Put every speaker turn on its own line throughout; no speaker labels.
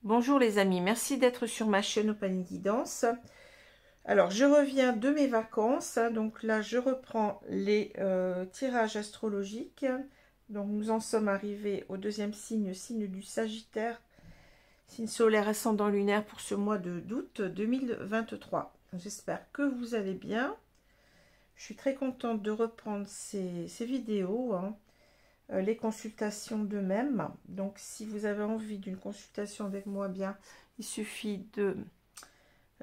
Bonjour les amis, merci d'être sur ma chaîne Opanie Guidance. Alors je reviens de mes vacances, donc là je reprends les tirages astrologiques. Donc nous en sommes arrivés au deuxième signe, signe du Sagittaire, signe solaire ascendant lunaire pour ce mois d'août 2023. J'espère que vous allez bien. Je suis très contente de reprendre ces vidéos, les consultations de même. Donc si vous avez envie d'une consultation avec moi, bien il suffit de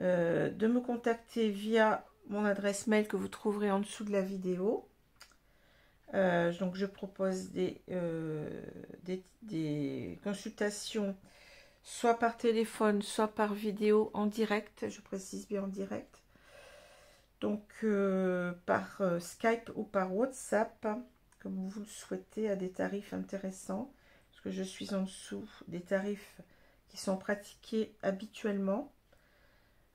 me contacter via mon adresse mail que vous trouverez en dessous de la vidéo. Donc je propose des consultations soit par téléphone, soit par vidéo en direct, je précise bien en direct. Donc par Skype ou par WhatsApp, comme vous le souhaitez, à des tarifs intéressants, parce que je suis en dessous des tarifs qui sont pratiqués habituellement.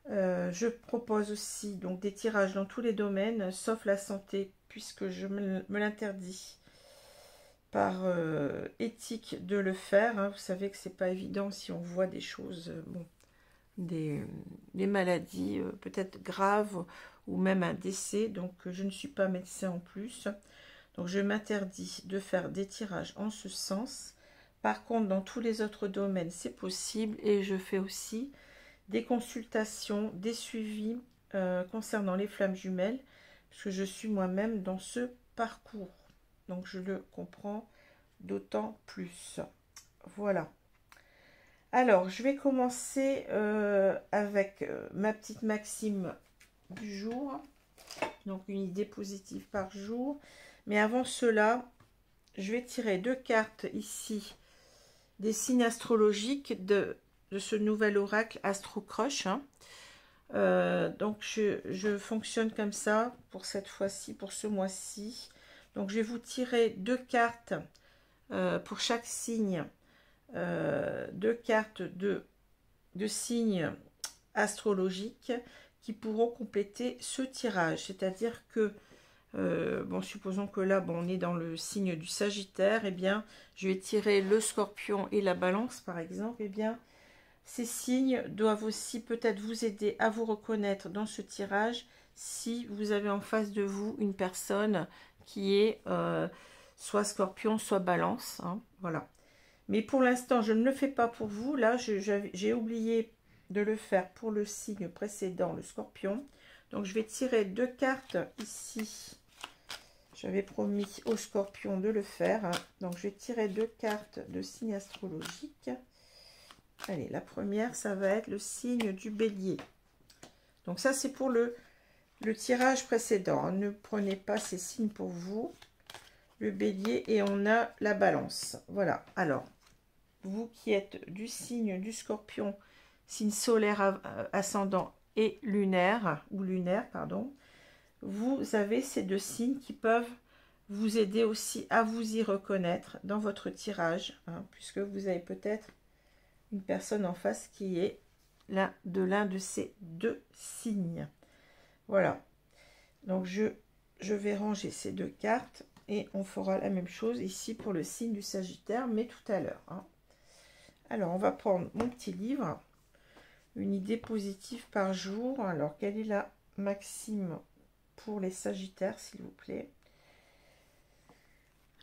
Je propose aussi donc des tirages dans tous les domaines, sauf la santé, puisque je me l'interdis par éthique de le faire. Vous savez que c'est pas évident si on voit des choses, bon, des maladies peut-être graves ou même un décès. Donc je ne suis pas médecin en plus. Donc je m'interdis de faire des tirages en ce sens. Par contre, dans tous les autres domaines, c'est possible. Et je fais aussi des consultations, des suivis concernant les flammes jumelles, parce que je suis moi-même dans ce parcours. Donc je le comprends d'autant plus. Voilà. Alors, je vais commencer avec ma petite maxime du jour. Donc, une idée positive par jour. Mais avant cela, je vais tirer deux cartes ici, des signes astrologiques de ce nouvel oracle Astro Crush. Donc, je fonctionne comme ça pour cette fois-ci, pour ce mois-ci. Donc, je vais vous tirer deux cartes pour chaque signe. Deux cartes de signes astrologiques qui pourront compléter ce tirage. C'est-à-dire que, bon, supposons que là, bon, on est dans le signe du Sagittaire, et bien, je vais tirer le Scorpion et la Balance, par exemple, et bien, ces signes doivent aussi peut-être vous aider à vous reconnaître dans ce tirage si vous avez en face de vous une personne qui est soit Scorpion, soit Balance, voilà. Mais pour l'instant, je ne le fais pas pour vous. Là, j'ai oublié de le faire pour le signe précédent, le Scorpion. Donc, je vais tirer deux cartes ici. J'avais promis au Scorpion de le faire. Donc, je vais tirer deux cartes de signes astrologiques. Allez, la première, ça va être le signe du Bélier. Donc, ça, c'est pour le tirage précédent. Ne prenez pas ces signes pour vous. Le Bélier et on a la Balance. Voilà. Alors, vous qui êtes du signe du Scorpion, signe solaire ascendant et lunaire, pardon, vous avez ces deux signes qui peuvent vous aider aussi à vous y reconnaître dans votre tirage, puisque vous avez peut-être une personne en face qui est l'un de ces deux signes. Voilà. Donc, je vais ranger ces deux cartes et on fera la même chose ici pour le signe du Sagittaire, mais tout à l'heure. Alors, on va prendre mon petit livre, une idée positive par jour. Alors, quelle est la maxime pour les Sagittaires, s'il vous plaît?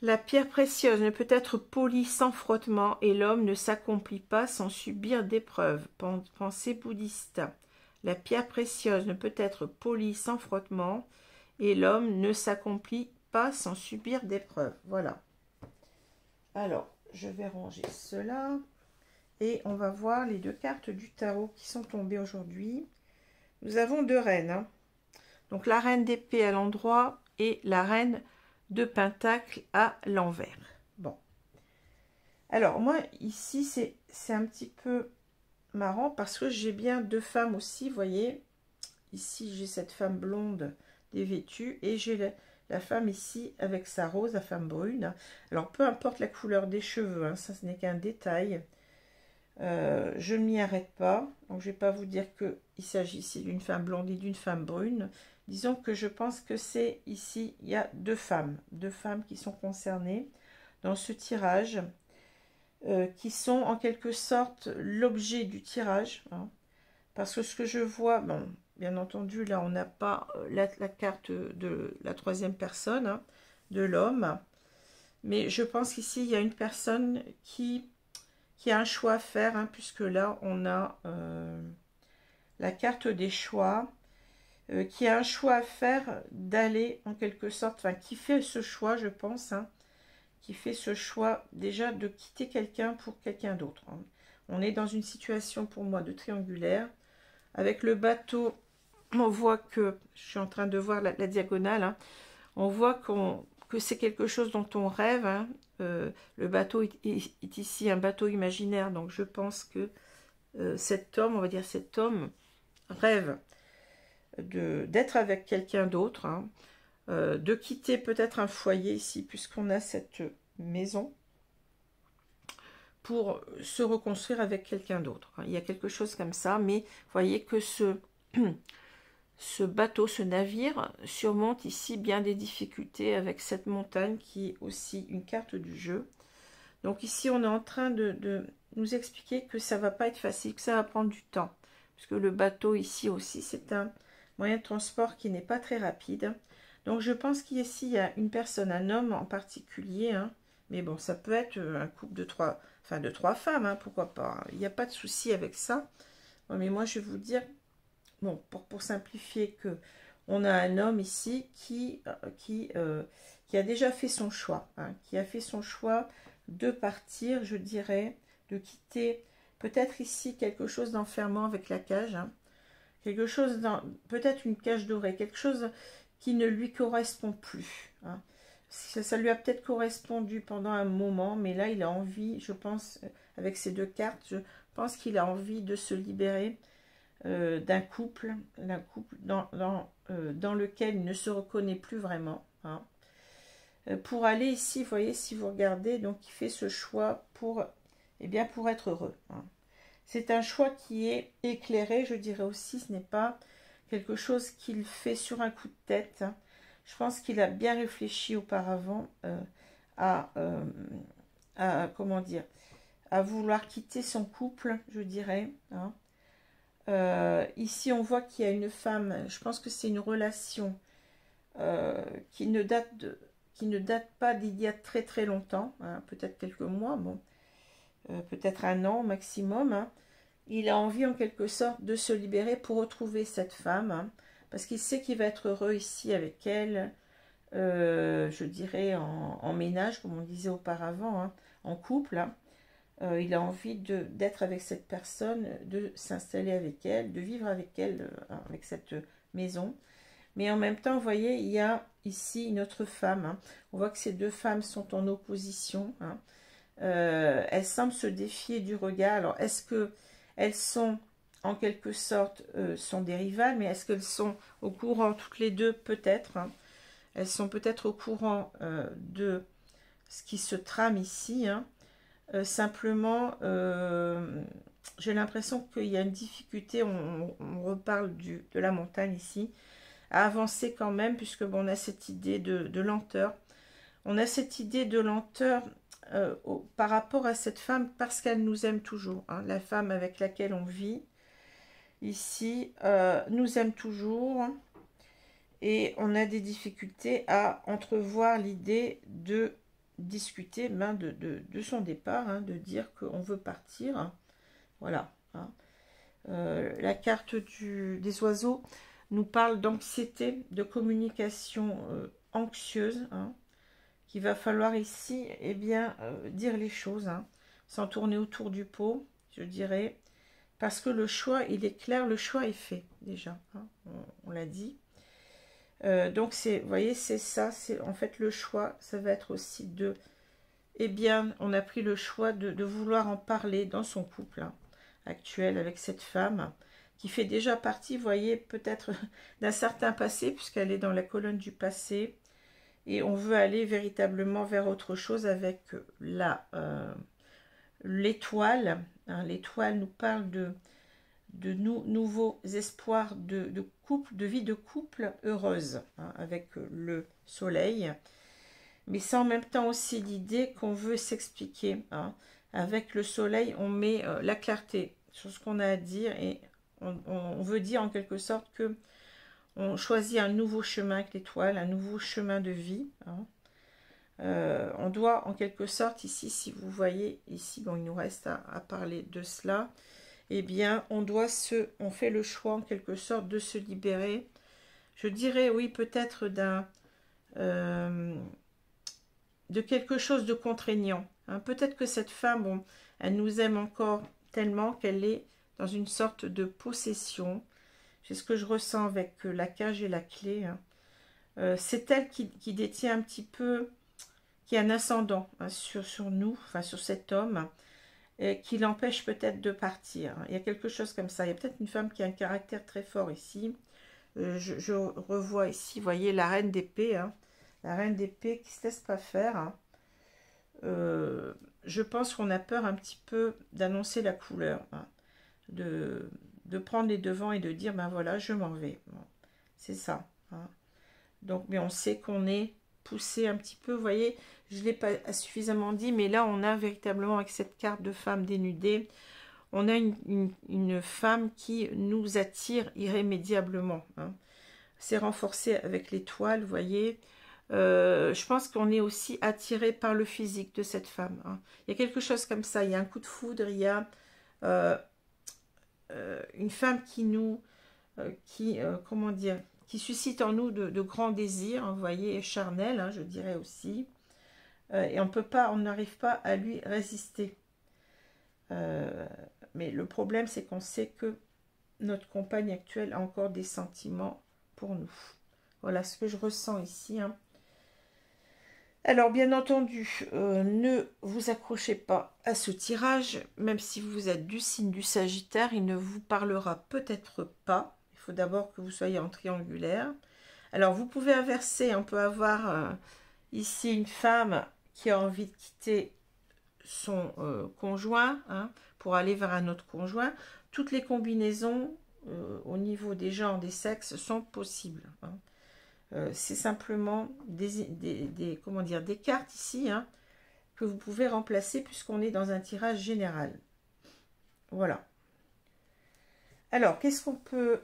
La pierre précieuse ne peut être polie sans frottement et l'homme ne s'accomplit pas sans subir d'épreuves. Pensée bouddhiste. La pierre précieuse ne peut être polie sans frottement et l'homme ne s'accomplit pas sans subir d'épreuves. Voilà. Alors, je vais ranger cela. Et on va voir les deux cartes du tarot qui sont tombées aujourd'hui. Nous avons deux reines. Donc la reine d'épée à l'endroit et la reine de pentacle à l'envers. Bon. Alors moi, ici, c'est un petit peu marrant parce que j'ai bien deux femmes aussi, vous voyez. Ici, j'ai cette femme blonde dévêtue et j'ai la femme ici avec sa rose, la femme brune. Alors, peu importe la couleur des cheveux, ça ce n'est qu'un détail. Je ne m'y arrête pas, donc je ne vais pas vous dire qu'il s'agit ici d'une femme blonde et d'une femme brune. Disons que je pense que c'est ici, il y a deux femmes qui sont concernées dans ce tirage. qui sont en quelque sorte l'objet du tirage, hein. Parce que ce que je vois, bon, bien entendu, là, on n'a pas la carte de la troisième personne, hein, de l'homme. Mais je pense qu'ici, il y a une personne qui a un choix à faire, hein, puisque là, on a la carte des choix, qui a un choix à faire d'aller, en quelque sorte, enfin, qui fait ce choix, je pense, hein, qui fait ce choix déjà de quitter quelqu'un pour quelqu'un d'autre, hein. On est dans une situation, pour moi, de triangulaire. Avec le bateau, on voit que, je suis en train de voir la diagonale, hein, on voit que c'est quelque chose dont on rêve, hein. Le bateau est ici un bateau imaginaire, donc je pense que cet homme, on va dire cet homme, rêve d'être avec quelqu'un d'autre, hein, de quitter peut-être un foyer ici, puisqu'on a cette maison, pour se reconstruire avec quelqu'un d'autre. Il y a quelque chose comme ça, mais vous voyez que ce bateau, ce navire, surmonte ici bien des difficultés avec cette montagne qui est aussi une carte du jeu. Donc ici, on est en train de nous expliquer que ça va pas être facile, que ça va prendre du temps. Parce que le bateau ici aussi, c'est un moyen de transport qui n'est pas très rapide. Donc je pense qu'ici, il y a une personne, un homme en particulier, hein, mais bon, ça peut être un couple de trois, enfin de trois femmes, hein, pourquoi pas, hein. Il n'y a pas de souci avec ça. Bon, mais moi, je vais vous dire, bon, pour simplifier, que on a un homme ici qui a déjà fait son choix, hein, qui a fait son choix de partir, je dirais, de quitter peut-être ici quelque chose d'enfermant avec la cage, hein, quelque chose, peut-être une cage dorée, quelque chose qui ne lui correspond plus, hein. Ça lui a peut-être correspondu pendant un moment, mais là il a envie, je pense, avec ces deux cartes, je pense qu'il a envie de se libérer d'un couple dans lequel il ne se reconnaît plus vraiment, hein. Pour aller ici, vous voyez, si vous regardez, donc il fait ce choix pour, eh bien, pour être heureux, hein. C'est un choix qui est éclairé, je dirais aussi, ce n'est pas quelque chose qu'il fait sur un coup de tête, hein. Je pense qu'il a bien réfléchi auparavant comment dire, à vouloir quitter son couple, je dirais, hein. Ici, on voit qu'il y a une femme, je pense que c'est une relation qui ne date pas d'il y a très très longtemps, hein, peut-être quelques mois, bon, peut-être un an au maximum, hein. Il a envie en quelque sorte de se libérer pour retrouver cette femme, hein, parce qu'il sait qu'il va être heureux ici avec elle, je dirais en ménage, comme on disait auparavant, hein, en couple, hein. Il a envie d'être avec cette personne, de s'installer avec elle, de vivre avec elle, avec cette maison. Mais en même temps, vous voyez, il y a ici une autre femme, hein. On voit que ces deux femmes sont en opposition, hein. Elles semblent se défier du regard. Alors, est-ce qu'elles sont, en quelque sorte, sont des rivales, mais est-ce qu'elles sont au courant, toutes les deux, peut-être, hein. Elles sont peut-être au courant de ce qui se trame ici, hein. Simplement, j'ai l'impression qu'il y a une difficulté, on reparle de la montagne ici, à avancer quand même, puisque bon, on a cette idée de lenteur. On a cette idée de lenteur par rapport à cette femme, parce qu'elle nous aime toujours, hein. La femme avec laquelle on vit ici nous aime toujours, et on a des difficultés à entrevoir l'idée de discuter de son départ, hein, de dire qu'on veut partir, hein. Voilà, hein. La carte des oiseaux nous parle d'anxiété, de communication anxieuse, hein, qu'il va falloir ici, eh bien, dire les choses, hein, sans tourner autour du pot, je dirais, parce que le choix, il est clair, le choix est fait déjà, hein, on l'a dit. Donc, vous voyez, c'est ça, c'est en fait le choix, ça va être aussi de, eh bien, on a pris le choix de vouloir en parler dans son couple, hein, actuel avec cette femme, qui fait déjà partie, vous voyez, peut-être d'un certain passé, puisqu'elle est dans la colonne du passé, et on veut aller véritablement vers autre chose avec l'étoile, hein. L'étoile nous parle de nouveaux espoirs de couple, de vie de couple heureuse, hein, avec le soleil. Mais c'est en même temps aussi l'idée qu'on veut s'expliquer, hein, Avec le soleil, on met la clarté sur ce qu'on a à dire et on veut dire en quelque sorte que on choisit un nouveau chemin avec l'étoile, un nouveau chemin de vie. Hein. On doit en quelque sorte ici, si vous voyez ici, bon, il nous reste à parler de cela. Eh bien, on fait le choix en quelque sorte de se libérer. Je dirais oui, peut-être de quelque chose de contraignant. Hein. Peut-être que cette femme, bon, elle nous aime encore tellement qu'elle est dans une sorte de possession. C'est ce que je ressens avec la cage et la clé. Hein. C'est elle qui détient un petit peu, qui a un ascendant hein, sur nous, enfin sur cet homme, et qui l'empêche peut-être de partir. Il y a quelque chose comme ça. Il y a peut-être une femme qui a un caractère très fort ici. Je revois ici, vous voyez, la reine d'épée. Hein. La reine d'épée qui ne se laisse pas faire. Hein. Je pense qu'on a peur un petit peu d'annoncer la couleur. Hein. De prendre les devants et de dire, ben voilà, je m'en vais. Bon, c'est ça. Hein. Donc, mais on sait qu'on est poussé un petit peu, vous voyez, je ne l'ai pas suffisamment dit, mais là, on a véritablement, avec cette carte de femme dénudée, on a une femme qui nous attire irrémédiablement. Hein. C'est renforcé avec l'étoile, vous voyez. Je pense qu'on est aussi attiré par le physique de cette femme. Hein. Il y a quelque chose comme ça, il y a un coup de foudre, il y a une femme comment dire, qui suscite en nous de grands désirs, hein, vous voyez, charnels, hein, je dirais aussi. Et on n'arrive pas à lui résister. Mais le problème, c'est qu'on sait que notre compagne actuelle a encore des sentiments pour nous. Voilà ce que je ressens ici. Hein. Alors, bien entendu, ne vous accrochez pas à ce tirage, même si vous êtes du signe du Sagittaire, il ne vous parlera peut-être pas. Il faut d'abord que vous soyez en triangulaire. Alors, vous pouvez inverser, on peut avoir ici une femme qui a envie de quitter son conjoint hein, pour aller vers un autre conjoint. Toutes les combinaisons au niveau des genres, des sexes sont possibles. Hein. C'est simplement comment dire, des cartes ici hein, que vous pouvez remplacer puisqu'on est dans un tirage général. Voilà. Alors, qu'est-ce qu'on peut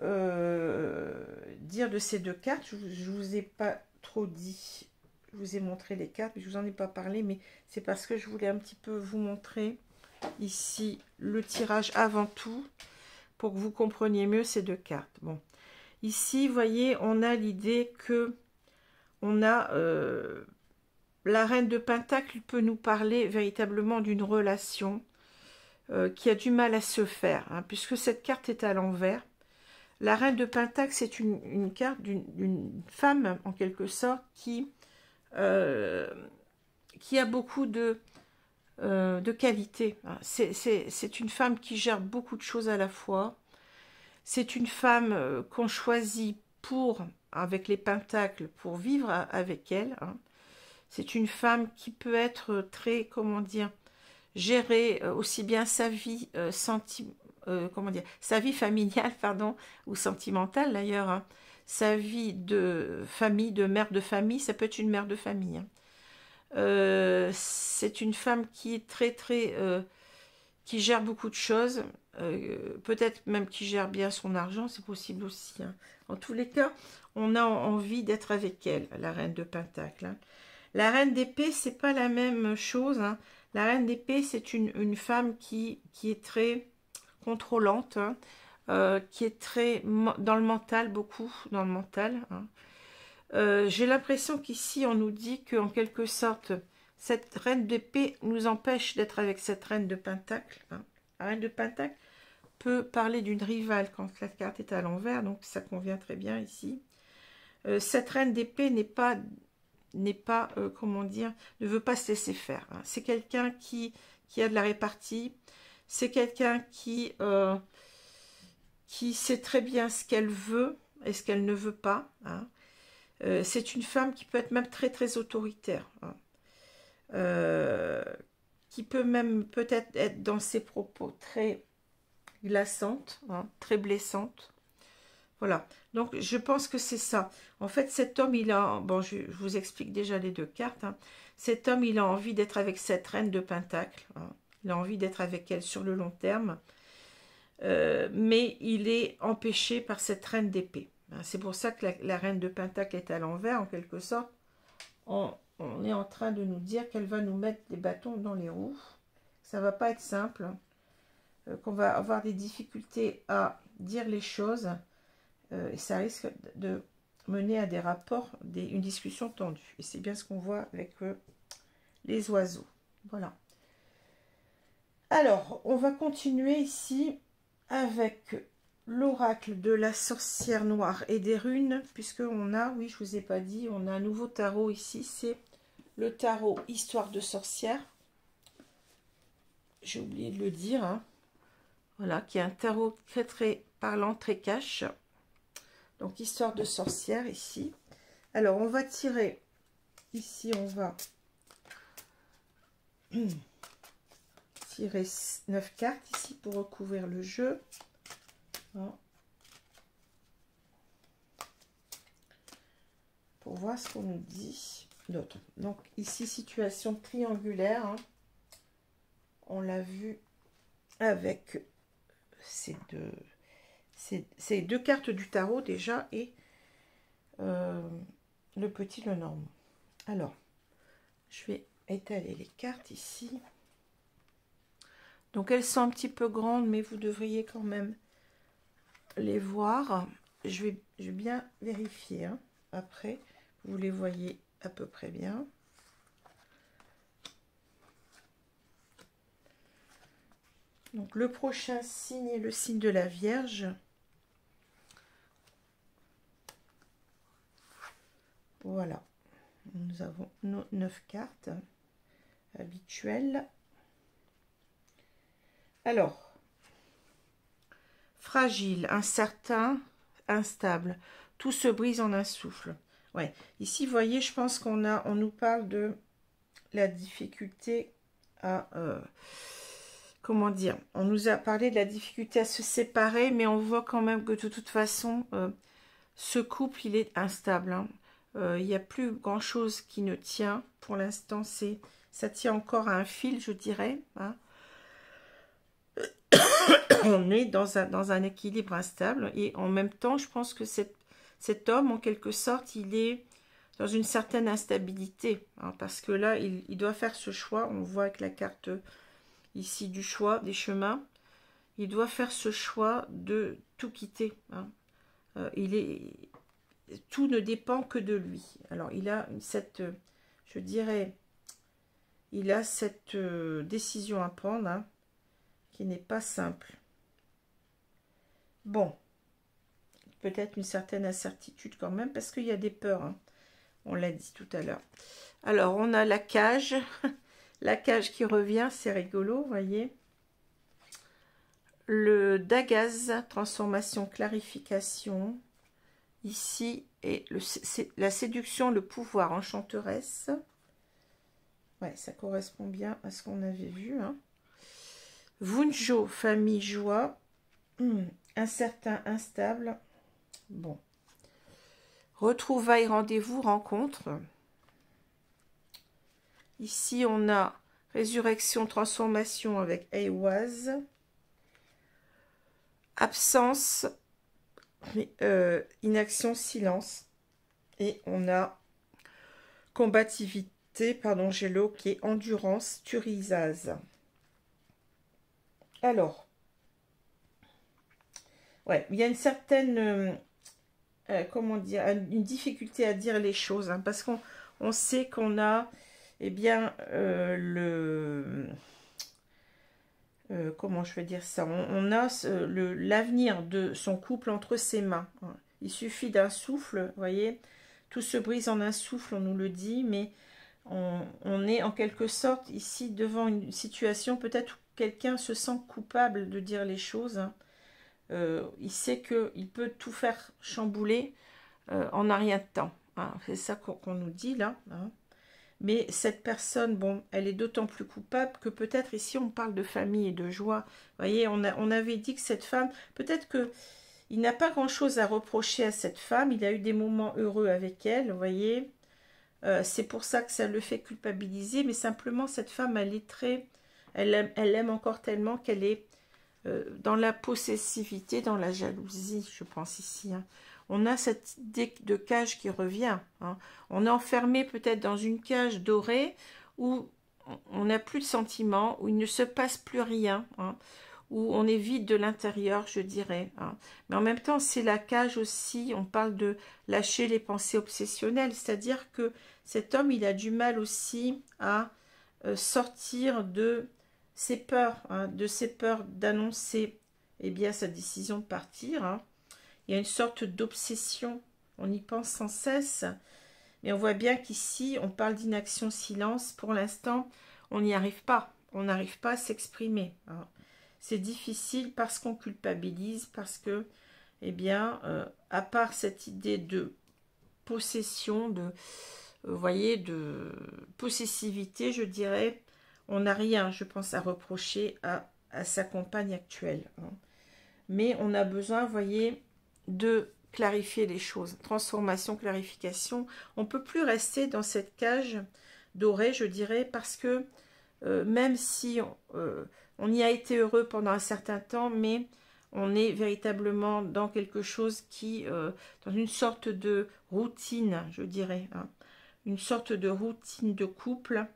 dire de ces deux cartes? Je ne vous ai pas trop dit. Je vous ai montré les cartes, mais je vous en ai pas parlé, mais c'est parce que je voulais un petit peu vous montrer ici le tirage avant tout pour que vous compreniez mieux ces deux cartes. Bon. Ici, vous voyez, on a l'idée que on a la reine de Pentacle peut nous parler véritablement d'une relation qui a du mal à se faire, hein, puisque cette carte est à l'envers. La reine de Pentacle, c'est une carte d'une femme, en quelque sorte, qui a beaucoup de qualités. Hein. C'est une femme qui gère beaucoup de choses à la fois. C'est une femme qu'on choisit avec les pentacles, pour vivre avec elle. Hein. C'est une femme qui peut être très, comment dire, gérer aussi bien sa vie sa vie familiale, pardon, ou sentimentale d'ailleurs, hein. Sa vie de famille, de mère de famille, ça peut être une mère de famille. Hein. C'est une femme qui est qui gère beaucoup de choses, peut-être même qui gère bien son argent, c'est possible aussi. Hein. En tous les cas, on a envie d'être avec elle, la reine de Pentacle. Hein. La reine d'épée, c'est pas la même chose. Hein. La reine d'épée, c'est une femme qui est très contrôlante, hein, qui est très dans le mental, beaucoup dans le mental. Hein. J'ai l'impression qu'ici, on nous dit qu'en quelque sorte, cette reine d'épée nous empêche d'être avec cette reine de Pentacle. Hein. La reine de Pentacle peut parler d'une rivale quand la carte est à l'envers, donc ça convient très bien ici. Cette reine d'épée n'est pas comment dire, ne veut pas se laisser faire. Hein. C'est quelqu'un qui a de la répartie, c'est quelqu'un qui sait très bien ce qu'elle veut et ce qu'elle ne veut pas. Hein. C'est une femme qui peut être même très très autoritaire. Hein. Qui peut même peut-être être dans ses propos très glaçante, hein, très blessante. Voilà, donc je pense que c'est ça. En fait, cet homme, il a... Bon, je vous explique déjà les deux cartes. Hein. Cet homme, il a envie d'être avec cette reine de Pentacle. Hein. Il a envie d'être avec elle sur le long terme. Mais il est empêché par cette reine d'épée. C'est pour ça que la reine de Pentacle est à l'envers, en quelque sorte. On est en train de nous dire qu'elle va nous mettre des bâtons dans les roues. Ça va pas être simple. Qu'on va avoir des difficultés à dire les choses. Et ça risque de mener à des rapports, une discussion tendue. Et c'est bien ce qu'on voit avec les oiseaux. Voilà. Alors, on va continuer ici avec l'oracle de la sorcière noire et des runes, puisque on a, oui, je vous ai pas dit, on a un nouveau tarot ici, c'est le tarot Histoire de sorcière. J'ai oublié de le dire, hein. Voilà, qui est un tarot très très parlant, très cash. Donc, Histoire de sorcière ici. Alors, on va tirer, ici on va tirer 9 cartes ici pour recouvrir le jeu. Voilà. Pour voir ce qu'on nous dit d'autre. Donc ici, situation triangulaire. Hein. On l'a vu avec ces deux cartes du tarot déjà et le petit Lenormand. Alors, je vais étaler les cartes ici. Donc elles sont un petit peu grandes, mais vous devriez quand même les voir. Je vais bien vérifier. Hein. Après, vous les voyez à peu près bien. Donc le prochain signe est le signe de la Vierge. Voilà. Nous avons nos 9 cartes habituelles. Alors, fragile, incertain, instable. Tout se brise en un souffle. Ouais. Ici, vous voyez, je pense on nous parle de la difficulté à... comment dire? On nous a parlé de la difficulté à se séparer, mais on voit quand même que de toute façon, ce couple, il est instable. Hein. Il n'y a plus grand-chose qui ne tient. Pour l'instant, ça tient encore à un fil, je dirais. Hein. On est dans un équilibre instable. Et en même temps, je pense que cet homme, en quelque sorte, il est dans une certaine instabilité. Hein, parce que là, il doit faire ce choix. On voit avec la carte ici du choix, des chemins. Il doit faire ce choix de tout quitter. Hein. Tout ne dépend que de lui. Alors, il a je dirais, il a cette décision à prendre, hein, qui n'est pas simple. Bon, peut-être une certaine incertitude quand même, parce qu'il y a des peurs, hein. On l'a dit tout à l'heure. Alors, on a la cage, la cage qui revient, c'est rigolo, vous voyez. Le Dagaz, transformation, clarification, ici, et la séduction, le pouvoir, enchanteresse. Ouais, ça correspond bien à ce qu'on avait vu, hein. Vunjo, famille, joie. Incertain, instable. Bon. Retrouvailles, rendez-vous, rencontre. Ici, on a résurrection, transformation avec Eiwaz. Absence, inaction, silence. Et on a combativité, pardon, j'ai l'eau qui est endurance, turisase. Alors, ouais, il y a une certaine, comment dire, une difficulté à dire les choses, hein, parce qu'on sait qu'on a, eh bien, comment je vais dire ça, on a l'avenir de son couple entre ses mains. Il suffit d'un souffle, vous voyez, tout se brise en un souffle, on nous le dit, mais on est en quelque sorte ici devant une situation peut-être où quelqu'un se sent coupable de dire les choses. Hein. Il sait qu'il peut tout faire chambouler en un rien de temps. Hein. C'est ça qu'on nous dit là. Hein. Mais cette personne, bon, elle est d'autant plus coupable que peut-être ici on parle de famille et de joie. Vous voyez, on avait dit que cette femme, peut-être que il n'a pas grand-chose à reprocher à cette femme. Il a eu des moments heureux avec elle, vous voyez. C'est pour ça que ça le fait culpabiliser. Mais simplement, cette femme, elle elle aime encore tellement qu'elle est dans la possessivité, dans la jalousie, je pense ici. Hein. On a cette idée de cage qui revient. Hein. On est enfermé peut-être dans une cage dorée où on n'a plus de sentiments, où il ne se passe plus rien, hein, où on est vide de l'intérieur, je dirais. Hein. Mais en même temps, c'est la cage aussi, on parle de lâcher les pensées obsessionnelles, c'est-à-dire que cet homme, il a du mal aussi à sortir de ses peurs, hein, de ses peurs d'annoncer eh bien, sa décision de partir. Hein. Il y a une sorte d'obsession, on y pense sans cesse, mais on voit bien qu'ici, on parle d'inaction silence. Pour l'instant, on n'y arrive pas. On n'arrive pas à s'exprimer. Hein. C'est difficile parce qu'on culpabilise, parce que, eh bien, à part cette idée de possession, de, vous voyez, de possessivité, je dirais, on n'a rien, je pense, à reprocher à sa compagne actuelle. Hein. Mais on a besoin, vous voyez, de clarifier les choses. Transformation, clarification. On ne peut plus rester dans cette cage dorée, je dirais, parce que même si on y a été heureux pendant un certain temps, mais on est véritablement dans quelque chose qui, dans une sorte de routine, je dirais, hein, une sorte de routine de couple.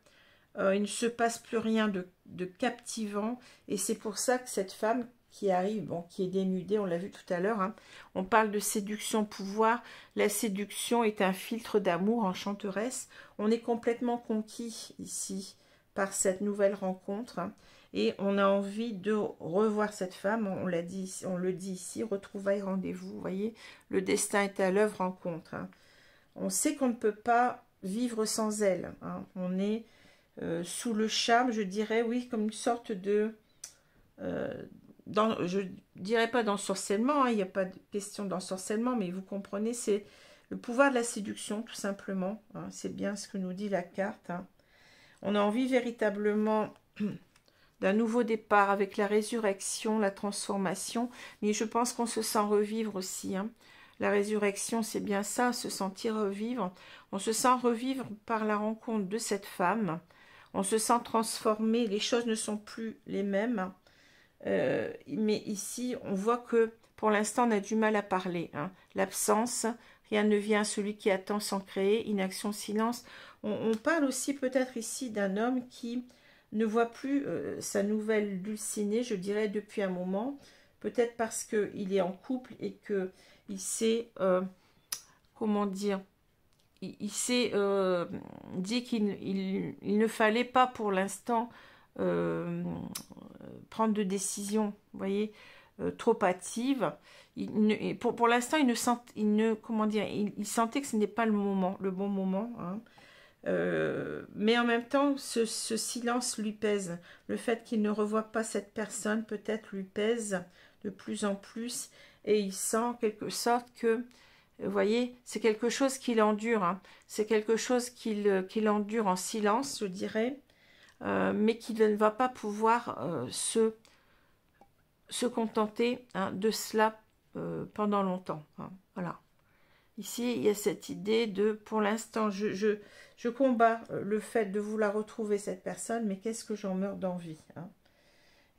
Il ne se passe plus rien de captivant, et c'est pour ça que cette femme qui arrive, bon, qui est dénudée, on l'a vu tout à l'heure, hein, on parle de séduction pouvoir, la séduction est un filtre d'amour, enchanteresse, on est complètement conquis ici par cette nouvelle rencontre, hein, et on a envie de revoir cette femme, on l'a dit, on le dit ici, retrouvailles, rendez-vous, vous voyez, le destin est à l'œuvre, rencontre. Hein. On sait qu'on ne peut pas vivre sans elle, hein, on est sous le charme, je dirais, oui, comme une sorte de... je dirais pas d'ensorcellement, hein, il n'y a pas de question d'ensorcellement, mais vous comprenez, c'est le pouvoir de la séduction, tout simplement. Hein, c'est bien ce que nous dit la carte. Hein. On a envie véritablement d'un nouveau départ avec la résurrection, la transformation, mais je pense qu'on se sent revivre aussi. Hein. La résurrection, c'est bien ça, se sentir revivre. On se sent revivre par la rencontre de cette femme. On se sent transformé, les choses ne sont plus les mêmes. Mais ici, on voit que pour l'instant, on a du mal à parler. Hein. L'absence, rien ne vient, celui qui attend sans créer, inaction, silence. On parle aussi peut-être ici d'un homme qui ne voit plus sa nouvelle dulcinée, je dirais, depuis un moment. Peut-être parce qu'il est en couple et qu'il sait, comment dire, il s'est dit qu'il ne fallait pas pour l'instant prendre de décisions, vous voyez, trop hâtives. Pour l'instant, il sentait que ce n'est pas le bon moment. Hein. Mais en même temps, ce silence lui pèse. Le fait qu'il ne revoit pas cette personne, peut-être lui pèse de plus en plus. Et il sent en quelque sorte que, vous voyez, c'est quelque chose qu'il endure. Hein. C'est quelque chose qu'il endure en silence, je dirais. Mais qu'il ne va pas pouvoir se contenter, hein, de cela pendant longtemps. Hein. Voilà. Ici, il y a cette idée de, pour l'instant, je combats le fait de vouloir retrouver cette personne, mais qu'est-ce que j'en meurs d'envie. Hein.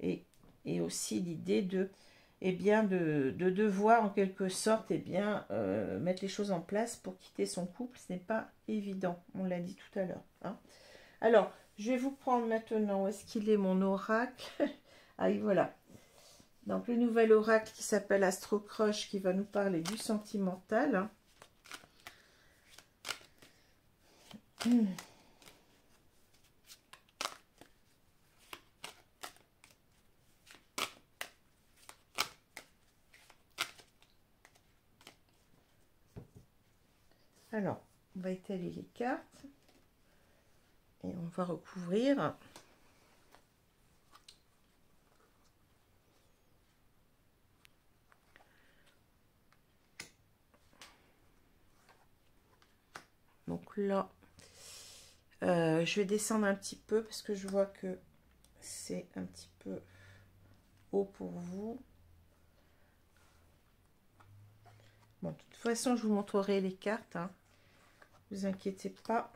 Et aussi l'idée de, eh bien, de devoir en quelque sorte, eh bien, mettre les choses en place pour quitter son couple. Ce n'est pas évident, on l'a dit tout à l'heure. Hein. Alors, je vais vous prendre maintenant, où est-ce qu'il est mon oracle? Ah oui, voilà. Donc, le nouvel oracle qui s'appelle Astro Crush, qui va nous parler du sentimental. Alors, on va étaler les cartes. Et on va recouvrir. Donc là, je vais descendre un petit peu parce que je vois que c'est un petit peu haut pour vous. Bon, de toute façon, je vous montrerai les cartes. Hein. Ne vous inquiétez pas.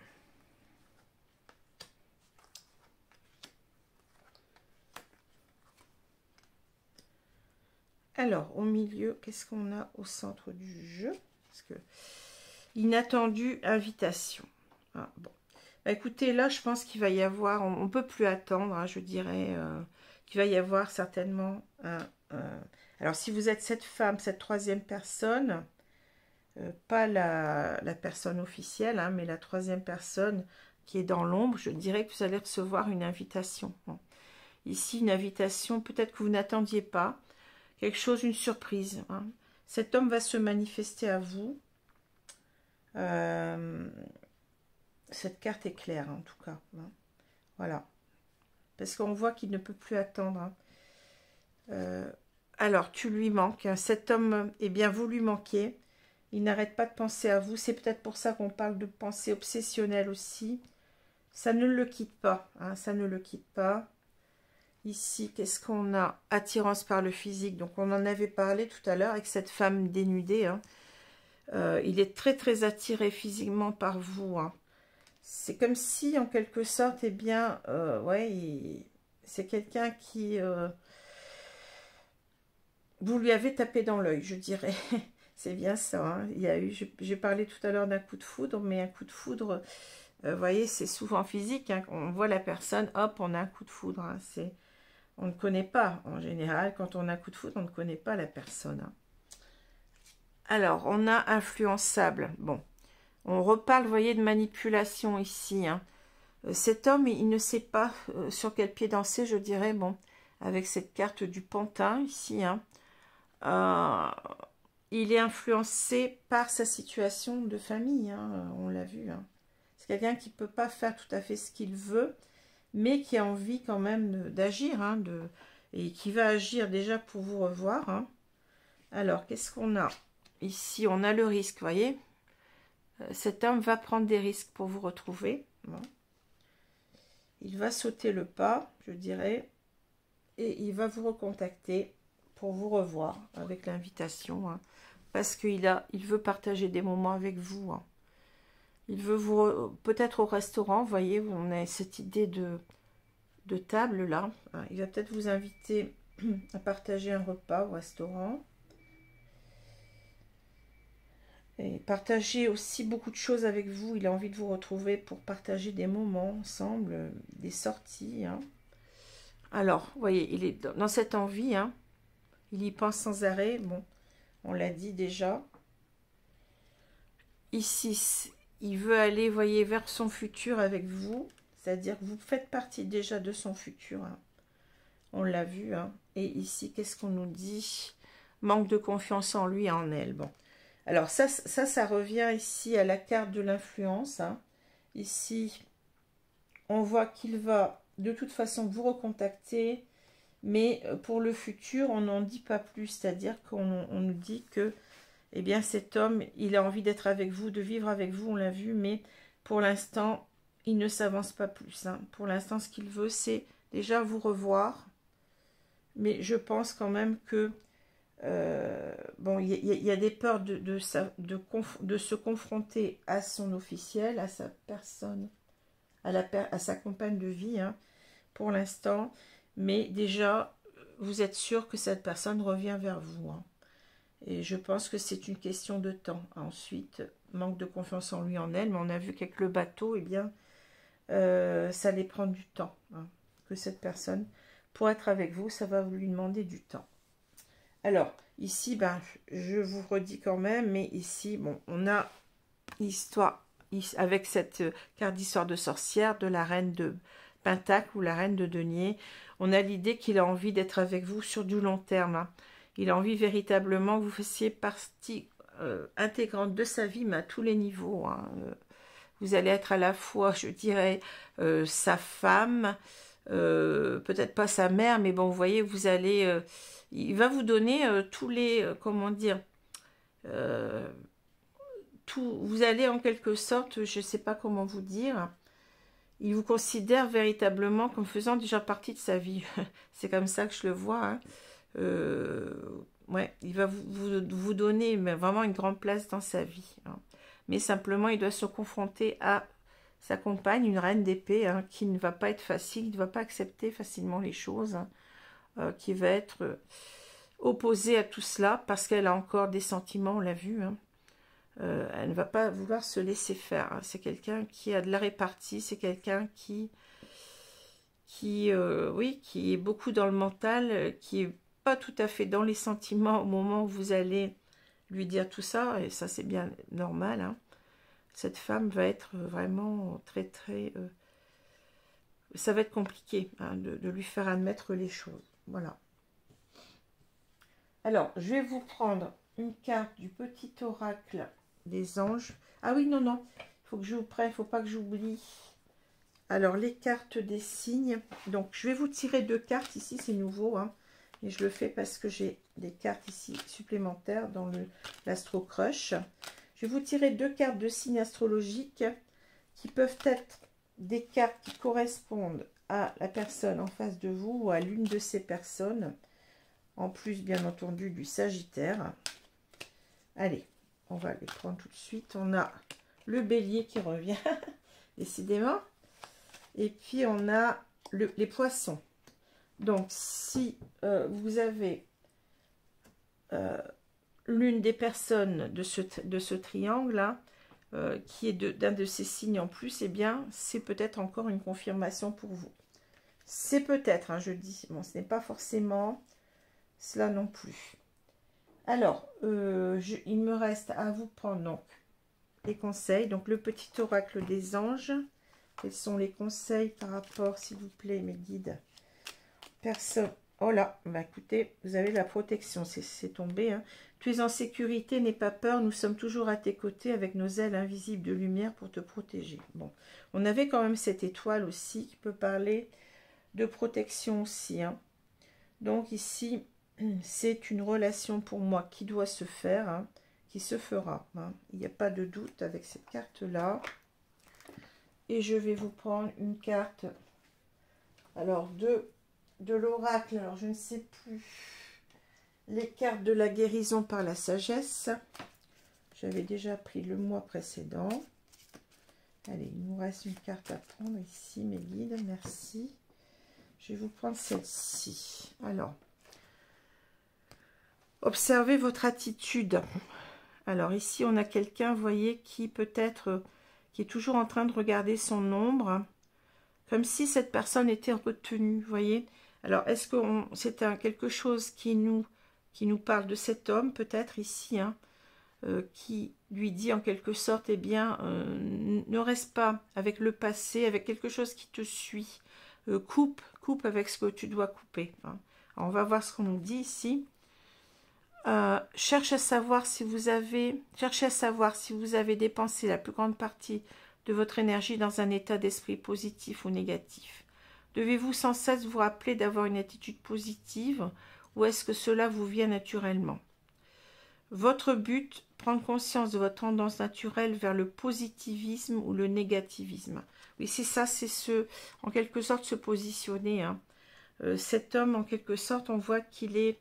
Alors, au milieu, qu'est-ce qu'on a au centre du jeu? Parce que inattendue invitation. Ah, bon. Bah, écoutez, là, je pense qu'il va y avoir, on ne peut plus attendre, hein, je dirais, qu'il va y avoir certainement alors, si vous êtes cette femme, cette troisième personne, pas la personne officielle, hein, mais la troisième personne qui est dans l'ombre, je dirais que vous allez recevoir une invitation. Bon. Ici, une invitation, peut-être que vous n'attendiez pas, quelque chose, une surprise. Hein. Cet homme va se manifester à vous. Cette carte est claire, en tout cas. Hein. Voilà. Parce qu'on voit qu'il ne peut plus attendre. Hein. Alors, tu lui manques. Hein. Cet homme, eh bien, vous lui manquez. Il n'arrête pas de penser à vous. C'est peut-être pour ça qu'on parle de pensée obsessionnelle aussi. Ça ne le quitte pas. Hein. Ça ne le quitte pas. Ici, qu'est-ce qu'on a? Attirance par le physique. Donc, on en avait parlé tout à l'heure avec cette femme dénudée. Hein. Il est très, très attiré physiquement par vous. Hein. C'est comme si, en quelque sorte, eh bien, ouais, c'est quelqu'un qui... vous lui avez tapé dans l'œil, je dirais. C'est bien ça. Hein. Il y a eu, j'ai parlé tout à l'heure d'un coup de foudre, mais un coup de foudre, vous voyez, c'est souvent physique. Hein. On voit la personne, hop, on a un coup de foudre. Hein. On ne connaît pas, en général, quand on a un coup de foudre, on ne connaît pas la personne. Hein. Alors, on a influençable. Bon, on reparle, vous voyez, de manipulation ici. Hein. Cet homme, il ne sait pas sur quel pied danser, je dirais, bon, avec cette carte du pantin ici. Hein. Il est influencé par sa situation de famille, hein, on l'a vu. Hein. C'est quelqu'un qui ne peut pas faire tout à fait ce qu'il veut, mais qui a envie quand même d'agir, hein, et qui va agir déjà pour vous revoir. Hein. Alors, qu'est-ce qu'on a? Ici, on a le risque, vous voyez. Cet homme va prendre des risques pour vous retrouver. Bon. Il va sauter le pas, je dirais, et il va vous recontacter pour vous revoir avec l'invitation, hein, parce qu'il veut partager des moments avec vous. Hein. Il veut vous, peut-être au restaurant, vous voyez, on a cette idée de table là. Hein. Il va peut-être vous inviter à partager un repas au restaurant. Et partager aussi beaucoup de choses avec vous. Il a envie de vous retrouver pour partager des moments ensemble, des sorties. Hein. Alors, vous voyez, il est dans cette envie. Hein. Il y pense sans arrêt. Bon, on l'a dit déjà. Ici, il veut aller, vous voyez, vers son futur avec vous. C'est-à-dire que vous faites partie déjà de son futur. Hein. On l'a vu. Hein. Et ici, qu'est-ce qu'on nous dit? Manque de confiance en lui et en elle. Bon. Alors ça revient ici à la carte de l'influence. Hein. Ici, on voit qu'il va de toute façon vous recontacter, mais pour le futur, on n'en dit pas plus. C'est-à-dire qu'on nous dit que, eh bien, cet homme, il a envie d'être avec vous, de vivre avec vous, on l'a vu, mais pour l'instant, il ne s'avance pas plus. Hein. Pour l'instant, ce qu'il veut, c'est déjà vous revoir, mais je pense quand même que bon, il y a des peurs de se confronter à son officiel, à sa personne, à sa compagne de vie, hein, pour l'instant. Mais déjà, vous êtes sûr que cette personne revient vers vous. Hein. Et je pense que c'est une question de temps. Ensuite, manque de confiance en lui, en elle. Mais on a vu qu'avec le bateau, eh bien, ça allait prendre du temps. Hein, que cette personne, pour être avec vous, ça va lui demander du temps. Alors, ici, ben, je vous redis quand même, mais ici, bon, on a l'histoire, avec cette carte d'histoire de sorcière, de la reine de Pentacle ou la reine de denier, on a l'idée qu'il a envie d'être avec vous sur du long terme. Hein. Il a envie véritablement que vous fassiez partie intégrante de sa vie, mais à tous les niveaux. Hein. Vous allez être à la fois, je dirais, sa femme, peut-être pas sa mère, mais bon, vous voyez, vous allez... il va vous donner tous les... comment dire vous allez en quelque sorte, je ne sais pas comment vous dire, il vous considère véritablement comme faisant déjà partie de sa vie. C'est comme ça que je le vois. Hein. Ouais, il va vous donner vraiment une grande place dans sa vie. Hein. Mais simplement, il doit se confronter à sa compagne, une reine d'épée, hein, qui ne va pas être facile, il ne va pas accepter facilement les choses, hein, qui va être... opposée à tout cela, parce qu'elle a encore des sentiments, on l'a vu, hein. Elle ne va pas vouloir se laisser faire, hein. C'est quelqu'un qui a de la répartie, c'est quelqu'un oui, qui est beaucoup dans le mental, qui est pas tout à fait dans les sentiments au moment où vous allez lui dire tout ça, et ça c'est bien normal, hein. Cette femme va être vraiment très très... ça va être compliqué, hein, de lui faire admettre les choses. Voilà. Alors, je vais vous prendre une carte du petit oracle des anges. Ah oui, non, non, il faut que je vous prenne, il ne faut pas que j'oublie. Alors, les cartes des signes. Donc, je vais vous tirer 2 cartes ici, c'est nouveau, hein. Et je le fais parce que j'ai des cartes ici supplémentaires dans l'Astro Crush. Je vais vous tirer 2 cartes de signes astrologiques qui peuvent être des cartes qui correspondent à la personne en face de vous ou à l'une de ces personnes. En plus, bien entendu, du Sagittaire. Allez, on va les prendre tout de suite. On a le Bélier qui revient, décidément. Et puis, on a les Poissons. Donc, si vous avez l'une des personnes de ce triangle-là, qui est d'un de ces signes en plus, eh bien, c'est peut-être encore une confirmation pour vous. C'est peut-être, hein, je dis, bon, ce n'est pas forcément cela non plus. Alors, il me reste à vous prendre donc les conseils. Donc, le petit oracle des anges. Quels sont les conseils par rapport, s'il vous plaît, mes guides? Personne. Oh là, bah écoutez, vous avez la protection, c'est tombé, hein. Tu es en sécurité, n'aie pas peur, nous sommes toujours à tes côtés avec nos ailes invisibles de lumière pour te protéger. Bon, on avait quand même cette étoile aussi qui peut parler de protection aussi, hein. Donc ici, c'est une relation pour moi qui doit se faire, hein, qui se fera, hein. Il n'y a pas de doute avec cette carte-là. Et je vais vous prendre une carte, alors de l'oracle, alors je ne sais plus, les cartes de la guérison par la sagesse. J'avais déjà pris le mois précédent. Allez, il nous reste une carte à prendre ici, mes guides, merci. Je vais vous prendre celle-ci. Alors, observez votre attitude. Alors ici, on a quelqu'un, vous voyez, qui peut-être, qui est toujours en train de regarder son ombre, comme si cette personne était retenue, vous voyez. Alors, est-ce que c'est quelque chose qui nous parle de cet homme, peut-être ici, hein, qui lui dit en quelque sorte, eh bien, ne reste pas avec le passé, avec quelque chose qui te suit. Coupe avec ce que tu dois couper, hein. Alors, on va voir ce qu'on nous dit ici. Cherchez à savoir si vous avez dépensé la plus grande partie de votre énergie dans un état d'esprit positif ou négatif. Devez-vous sans cesse vous rappeler d'avoir une attitude positive ou est-ce que cela vous vient naturellement? Votre but, prendre conscience de votre tendance naturelle vers le positivisme ou le négativisme. Oui, c'est ça, c'est en quelque sorte se positionner, hein. Cet homme, en quelque sorte, on voit qu'il est...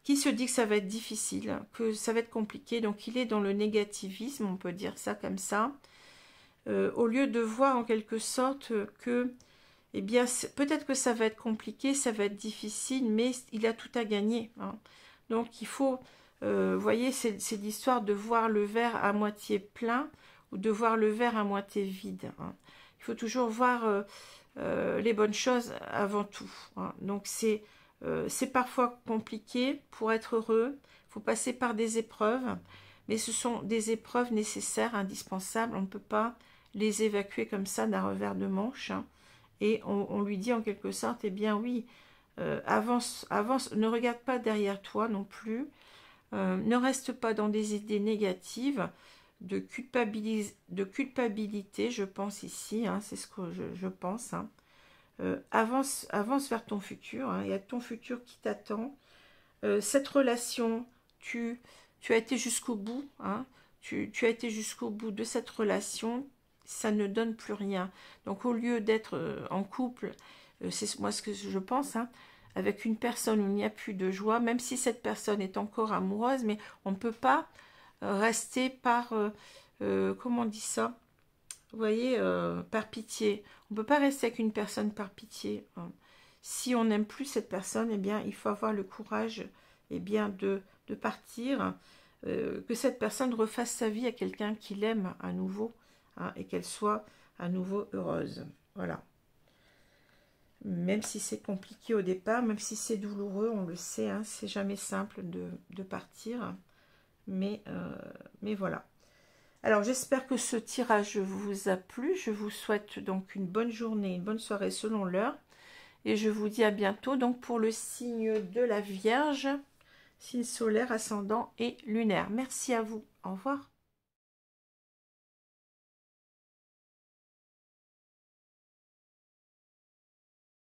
qui se dit que ça va être difficile, que ça va être compliqué, donc il est dans le négativisme, on peut dire ça comme ça, au lieu de voir en quelque sorte que, eh bien, peut-être que ça va être compliqué, ça va être difficile, mais il a tout à gagner, hein. Donc il faut, vous voyez, c'est l'histoire de voir le verre à moitié plein ou de voir le verre à moitié vide, hein. Il faut toujours voir les bonnes choses avant tout, hein. Donc c'est parfois compliqué pour être heureux, il faut passer par des épreuves, mais ce sont des épreuves nécessaires, indispensables, on ne peut pas les évacuer comme ça d'un revers de manche, hein. Et on lui dit en quelque sorte, eh bien oui, avance, avance, ne regarde pas derrière toi non plus, ne reste pas dans des idées négatives, de culpabilité, je pense ici, hein, c'est ce que je pense, hein. Avance vers ton futur, hein, il y a ton futur qui t'attend. Cette relation, tu as été jusqu'au bout, hein, tu as été jusqu'au bout de cette relation, ça ne donne plus rien. Donc au lieu d'être en couple, c'est moi ce que je pense, hein, avec une personne où il n'y a plus de joie, même si cette personne est encore amoureuse, mais on ne peut pas rester par, comment on dit ça? Vous voyez, par pitié. On ne peut pas rester avec une personne par pitié, hein. si on n'aime plus cette personne, eh bien, il faut avoir le courage, eh bien, de partir, que cette personne refasse sa vie à quelqu'un qui l'aime à nouveau, hein, et qu'elle soit à nouveau heureuse. Voilà. Même si c'est compliqué au départ, même si c'est douloureux, on le sait, hein, c'est jamais simple de partir. Mais voilà. Alors, j'espère que ce tirage vous a plu. Je vous souhaite donc une bonne journée, une bonne soirée selon l'heure. Et je vous dis à bientôt donc pour le signe de la Vierge, signe solaire, ascendant et lunaire. Merci à vous. Au revoir.